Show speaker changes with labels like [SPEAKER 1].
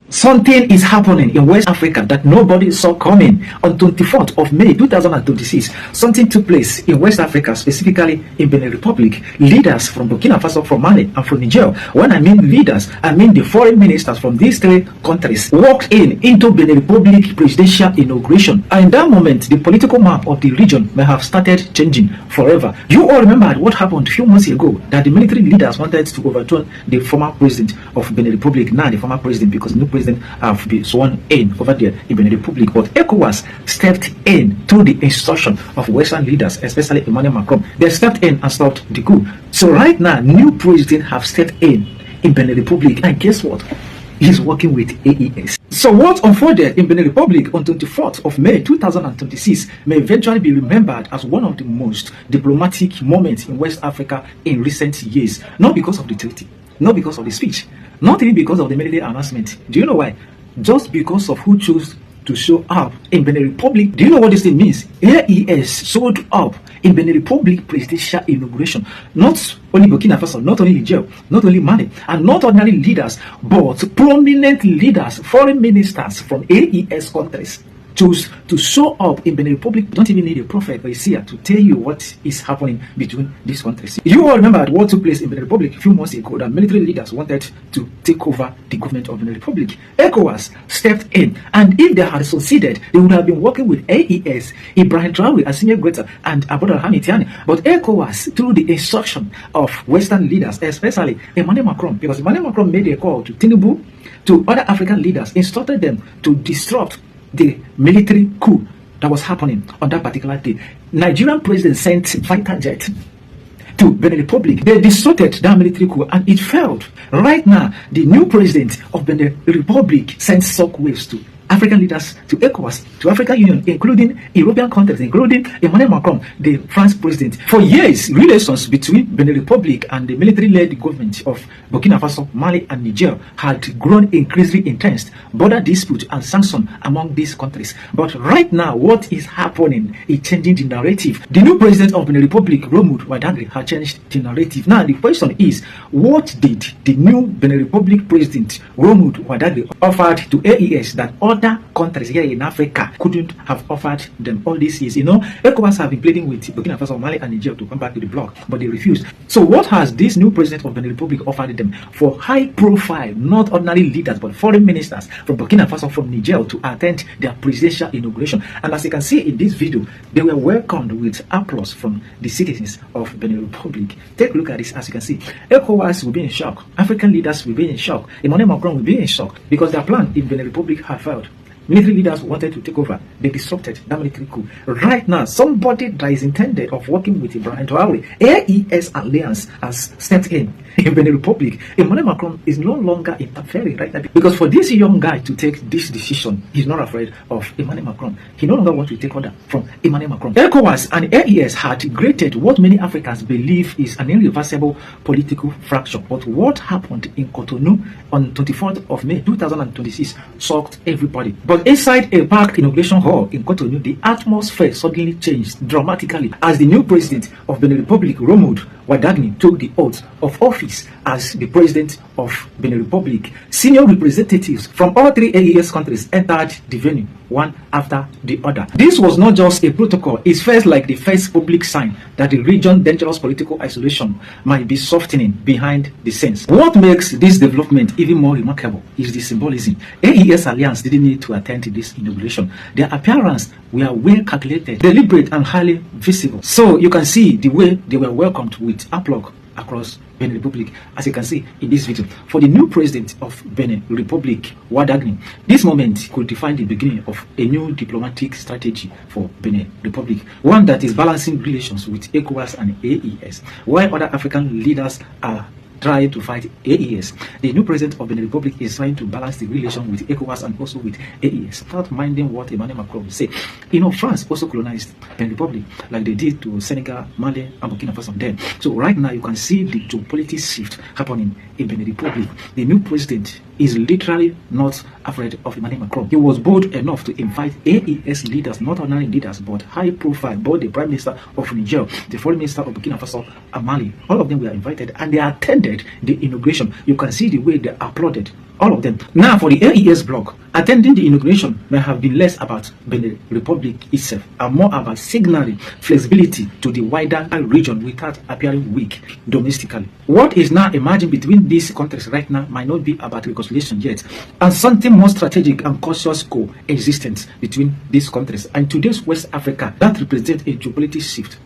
[SPEAKER 1] Something is happening in West Africa that nobody saw coming. On 24th of May 2026, something took place in West Africa, specifically in Benin Republic. Leaders from Burkina Faso, from Mali, and from Niger. When I mean leaders, I mean the foreign ministers from these three countries walked into Benin Republic presidential inauguration. And in that moment, the political map of the region may have started changing forever. You all remember what happened a few months ago, that the military leaders wanted to overturn the former president of Benin Republic, now the former president, because the new president have been sworn in over there in Benin Republic. But ECOWAS stepped in through the instruction of Western leaders, especially Emmanuel Macron. They stepped in and stopped the coup. So right now, new president have stepped in Benin Republic, and guess what? He's working with AES. So what unfolded in Benin Republic on 24th of May 2026 may eventually be remembered as one of the most diplomatic moments in West Africa in recent years. Not because of the treaty, not because of the speech, not even because of the military announcement. Do you know why? Just because of who chose to show up in Benin Republic. Do you know what this thing means? AES showed up in Benin Republic presidential inauguration. Not only Burkina Faso, not only Niger, not only Mali, and not ordinary leaders, but prominent leaders, foreign ministers from AES countries chose to show up in Benin Republic. Don't even need a prophet or a seer to tell you what is happening between these countries. You all remember what took place in Benin Republic a few months ago, that military leaders wanted to take over the government of Benin Republic. ECOWAS stepped in, and if they had succeeded, they would have been working with AES, Ibrahim Traore, Assimi Goita, and Abdourahamane Tiani. But ECOWAS, through the instruction of Western leaders, especially Emmanuel Macron, because Emmanuel Macron made a call to Tinubu, to other African leaders, instructed them to disrupt the military coup that was happening on that particular day. Nigerian president sent fighter jet to Benin Republic. They distorted that military coup and it failed. Right now, the new president of Benin Republic sent shockwaves to African leaders, to ECOWAS, to African Union, including European countries, including Emmanuel Macron, the French president. For years, relations between Benin Republic and the military-led government of Burkina Faso, Mali, and Niger had grown increasingly intense. Border dispute and sanction among these countries. But right now, what is happening is changing the narrative. The new president of Benin Republic, Romuald Wadagri, has changed the narrative. Now, the question is, what did the new Benin Republic president, Romuald Wadagri, offered to AES that other countries here in Africa couldn't have offered them all these years? You know, ECOWAS have been pleading with Burkina Faso, Mali, and Niger to come back to the bloc, but they refused. So what has this new president of Benin Republic offered them? For high profile, not ordinary leaders, but foreign ministers from Burkina Faso, from Niger, to attend their presidential inauguration. And as you can see in this video, they were welcomed with applause from the citizens of Benin Republic. Take a look at this. As you can see, ECOWAS will be in shock. African leaders will be in shock. Emmanuel Macron will be in shock because their plan in Benin Republic had failed. Military leaders wanted to take over. They disrupted that military coup. Right now, somebody that is intended of working with Ibrahim Traore, AES Alliance, has stepped in Benin Republic. Emmanuel Macron is no longer interfering right now, because for this young guy to take this decision, he's not afraid of Emmanuel Macron. He no longer wants to take order from Emmanuel Macron. ECOWAS and AES had created what many Africans believe is an irreversible political fracture. But what happened in Cotonou on 24th of May 2026 shocked everybody. But inside a packed inauguration hall in Cotonou, the atmosphere suddenly changed dramatically as the new president of Benin Republic, Romuald Wadagri, took the oath of office as the president of Benin Republic. Senior representatives from all three AES countries entered the venue, one after the other. This was not just a protocol. It felt like the first public sign that the region's dangerous political isolation might be softening behind the scenes. What makes this development even more remarkable is the symbolism. AES Alliance didn't need to attend this inauguration. Their appearance were well calculated, deliberate, and highly visible. So you can see the way they were welcomed with applause across Benin Republic, as you can see in this video. For the new president of Benin Republic, Wadagri, this moment could define the beginning of a new diplomatic strategy for Benin Republic, one that is balancing relations with ECOWAS and AES, while other African leaders are trying to fight AES. The new president of Benin Republic is trying to balance the relation with ECOWAS and also with AES, without minding what Emmanuel Macron will say. You know, France also colonized Benin Republic like they did to Senegal, Mali, and Burkina Faso then. So right now you can see the geopolitics shift happening in Benin Republic. The new president is literally not afraid of Emmanuel Macron. He was bold enough to invite AES leaders, not ordinary leaders, but high profile, both the Prime Minister of Niger, the Foreign Minister of Burkina Faso, and Mali. All of them were invited and they attended the inauguration. You can see the way they applauded all of them. Now, for the AES bloc, attending the inauguration may have been less about Benin Republic itself and more about signaling flexibility to the wider region without appearing weak domestically. What is now emerging between these countries right now might not be about reconciliation yet, and something more strategic and cautious coexistence between these countries and today's West Africa that represents a geopolitical shift